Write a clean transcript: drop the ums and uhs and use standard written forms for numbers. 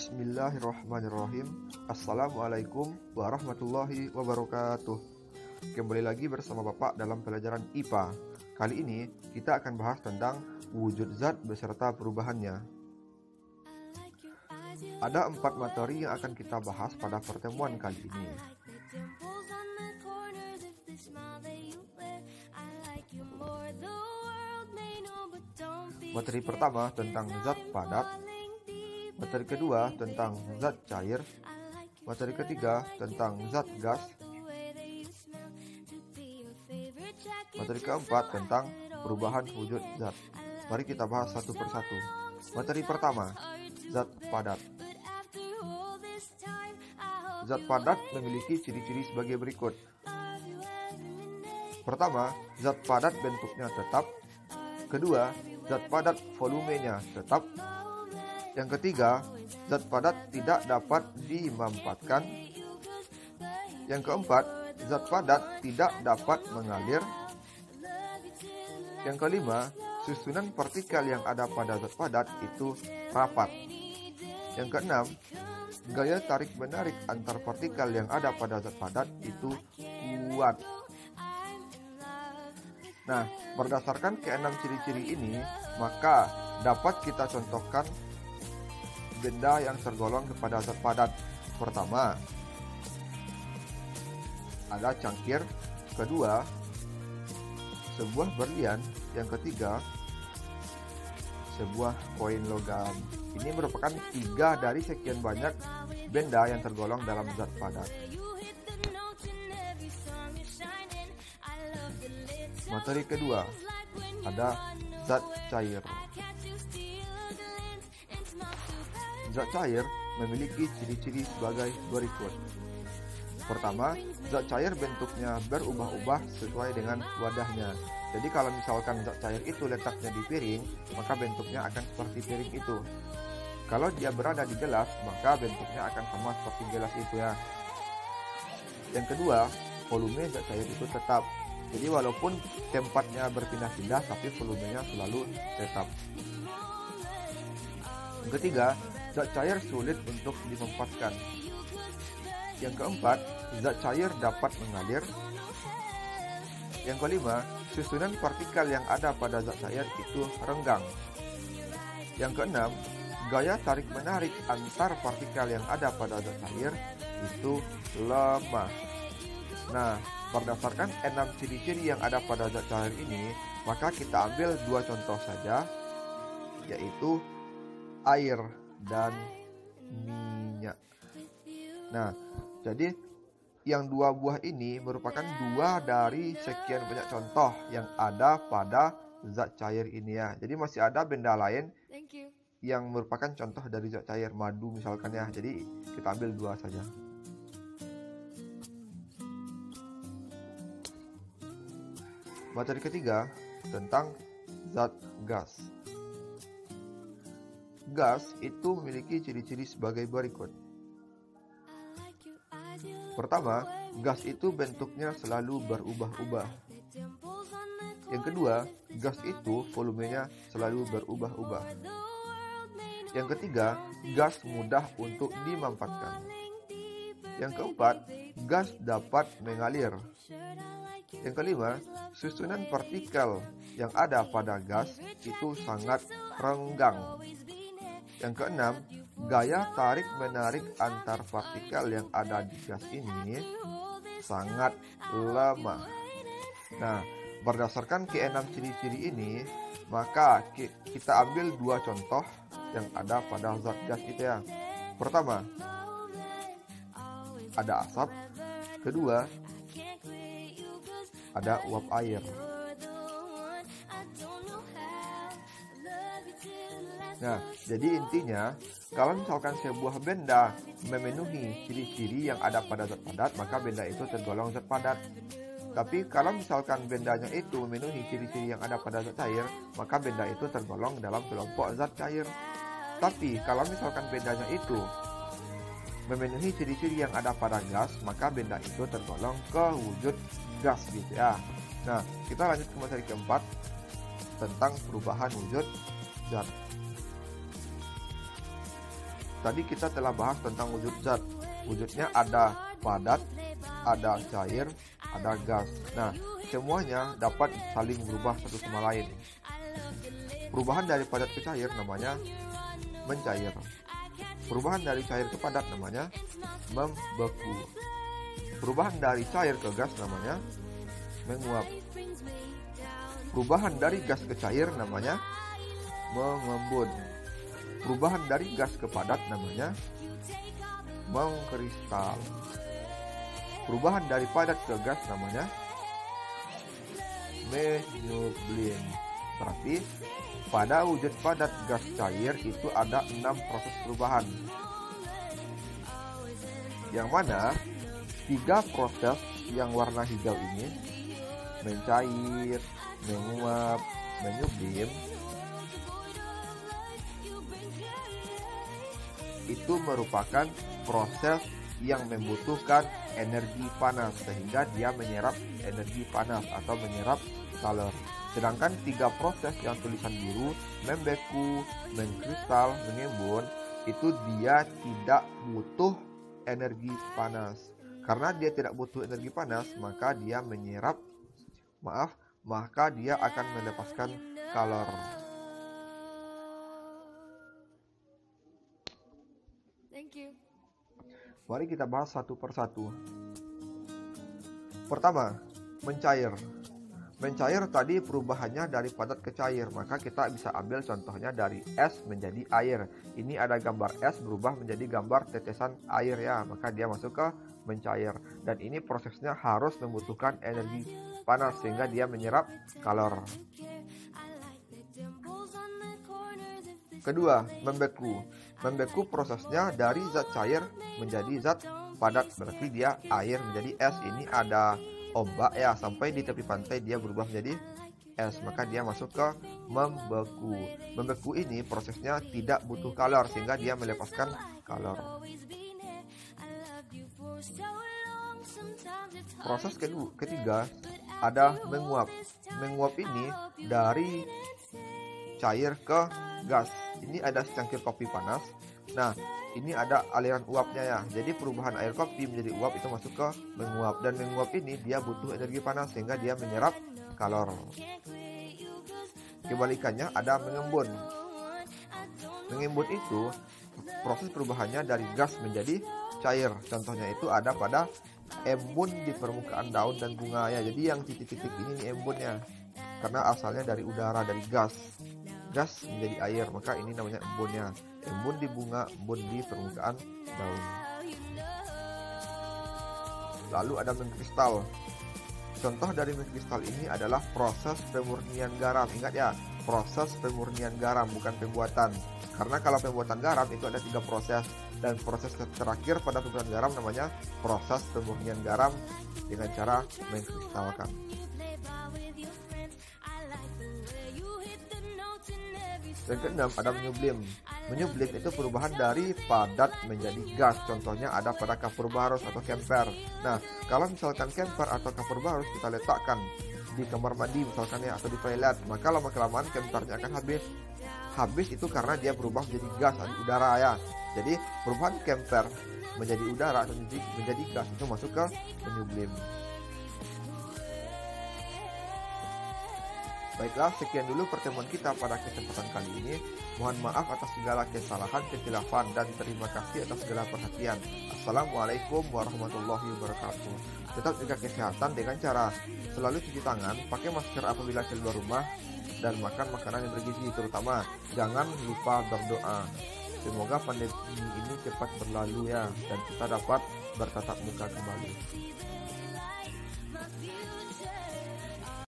Bismillahirrahmanirrahim. Assalamualaikum warahmatullahi wabarakatuh. Kembali lagi bersama Bapak dalam pelajaran IPA. Kali ini kita akan bahas tentang wujud zat beserta perubahannya. Ada 4 materi yang akan kita bahas pada pertemuan kali ini. Materi pertama tentang zat padat, materi kedua tentang zat cair, materi ketiga tentang zat gas, materi keempat tentang perubahan wujud zat. Mari kita bahas satu persatu. Materi pertama, zat padat. Zat padat memiliki ciri-ciri sebagai berikut. Pertama, zat padat bentuknya tetap. Kedua, zat padat volumenya tetap. Yang ketiga, zat padat tidak dapat dimanfaatkan. Yang keempat, zat padat tidak dapat mengalir. Yang kelima, susunan partikel yang ada pada zat padat itu rapat. Yang keenam, gaya tarik-menarik antar partikel yang ada pada zat padat itu kuat. Nah, berdasarkan keenam ciri-ciri ini, maka dapat kita contohkan benda yang tergolong kepada zat padat. Pertama, ada cangkir. Kedua, sebuah berlian. Yang ketiga, sebuah koin logam. Ini merupakan 3 dari sekian banyak benda yang tergolong dalam zat padat. Materi kedua, ada zat cair. Zat cair memiliki ciri-ciri sebagai berikut. Pertama, zat cair bentuknya berubah-ubah sesuai dengan wadahnya. Jadi kalau misalkan zat cair itu letaknya di piring, maka bentuknya akan seperti piring itu. Kalau dia berada di gelas, maka bentuknya akan sama seperti gelas itu ya. Yang kedua, volume zat cair itu tetap. Jadi walaupun tempatnya berpindah-pindah, tapi volumenya selalu tetap. Yang ketiga, zat cair sulit untuk dimanfaatkan. Yang keempat, zat cair dapat mengalir. Yang kelima, susunan partikel yang ada pada zat cair itu renggang. Yang keenam, gaya tarik-menarik antar partikel yang ada pada zat cair itu lemah. Nah, berdasarkan 6 ciri-ciri yang ada pada zat cair ini, maka kita ambil 2 contoh saja, yaitu air dan minyak. Nah, jadi yang 2 buah ini merupakan 2 dari sekian banyak contoh yang ada pada zat cair ini ya. Jadi masih ada benda lain yang merupakan contoh dari zat cair, madu misalkan ya. Jadi kita ambil 2 saja. Materi ketiga tentang zat gas. Gas itu memiliki ciri-ciri sebagai berikut. Pertama, gas itu bentuknya selalu berubah-ubah. Yang kedua, gas itu volumenya selalu berubah-ubah. Yang ketiga, gas mudah untuk dimanfaatkan. Yang keempat, gas dapat mengalir. Yang kelima, susunan partikel yang ada pada gas itu sangat renggang. Yang keenam, gaya tarik-menarik antar partikel yang ada di gas ini sangat lemah. Nah, berdasarkan ke-6 ciri-ciri ini, maka kita ambil 2 contoh yang ada pada zat gas itu ya. Pertama, ada asap. Kedua, ada uap air. Nah, jadi intinya, kalau misalkan sebuah benda memenuhi ciri-ciri yang ada pada zat padat, maka benda itu tergolong zat padat. Tapi kalau misalkan bendanya itu memenuhi ciri-ciri yang ada pada zat cair, maka benda itu tergolong dalam kelompok zat cair. Tapi kalau misalkan bendanya itu memenuhi ciri-ciri yang ada pada gas, maka benda itu tergolong ke wujud gas gitu ya. Nah, kita lanjut ke materi keempat tentang perubahan wujud zat. tadi kita telah bahas tentang wujud zat. Wujudnya ada padat, ada cair, ada gas. Nah, semuanya dapat saling berubah satu sama lain. Perubahan dari padat ke cair namanya mencair. Perubahan dari cair ke padat namanya membeku. Perubahan dari cair ke gas namanya menguap. Perubahan dari gas ke cair namanya mengembun. Perubahan dari gas ke padat namanya mengkristal. Perubahan dari padat ke gas namanya menyublim. Berarti pada wujud padat, gas, cair itu ada 6 proses perubahan, yang mana 3 proses yang warna hijau ini, mencair, menguap, menyublim, itu merupakan proses yang membutuhkan energi panas, sehingga dia menyerap energi panas atau menyerap kalori. Sedangkan 3 proses yang tulisan biru, membeku, mengkristal, mengembun, itu dia tidak butuh energi panas. Karena dia tidak butuh energi panas, maka dia maka dia akan melepaskan kalori. Mari kita bahas satu persatu. Pertama, mencair. Mencair tadi perubahannya dari padat ke cair, maka kita bisa ambil contohnya dari es menjadi air. Ini ada gambar es berubah menjadi gambar tetesan air ya, maka dia masuk ke mencair. Dan ini prosesnya harus membutuhkan energi panas sehingga dia menyerap kalori. Kedua, membeku. Membeku prosesnya dari zat cair menjadi zat padat, berarti dia air menjadi es. Ini ada ombak ya, sampai di tepi pantai dia berubah menjadi es, maka dia masuk ke membeku. Membeku ini prosesnya tidak butuh kalori sehingga dia melepaskan kalori. Proses ketiga ada menguap. Menguap ini dari cair ke gas. Ini ada secangkir kopi panas. Nah, ini ada aliran uapnya ya. Jadi perubahan air kopi menjadi uap itu masuk ke menguap. Dan menguap ini dia butuh energi panas sehingga dia menyerap kalori. Kebalikannya ada mengembun. Mengembun itu proses perubahannya dari gas menjadi cair. Contohnya itu ada pada embun di permukaan daun dan bunga ya. Jadi yang titik-titik ini embunnya. Karena asalnya dari udara, dari gas. Gas menjadi air, maka ini namanya embunnya. Embun di bunga, embun di permukaan daun. Lalu ada mengkristal. Contoh dari mengkristal ini adalah proses pemurnian garam. Ingat ya, proses pemurnian garam, bukan pembuatan. Karena kalau pembuatan garam itu ada 3 proses. Dan proses terakhir pada pembuatan garam namanya proses pemurnian garam dengan cara mengkristalkan. Yang keenam ada menyublim. Menyublim itu perubahan dari padat menjadi gas. Contohnya ada pada kapur barus atau camper. Nah, kalau misalkan camper atau kapur barus kita letakkan di kamar mandi misalkan ya, atau di toilet, maka lama-kelamaan campernya akan habis. Habis itu karena dia berubah menjadi gas atau udara ya. Jadi perubahan camper menjadi udara atau menjadi gas itu masuk ke menyublim. Baiklah, sekian dulu pertemuan kita pada kesempatan kali ini. Mohon maaf atas segala kesalahan, kehilafan, dan terima kasih atas segala perhatian. Assalamualaikum warahmatullahi wabarakatuh. Tetap jaga kesehatan dengan cara selalu cuci tangan, pakai masker apabila keluar rumah, dan makan makanan yang bergizi. Terutama jangan lupa berdoa. Semoga pandemi ini cepat berlalu ya, dan kita dapat bertatap muka kembali.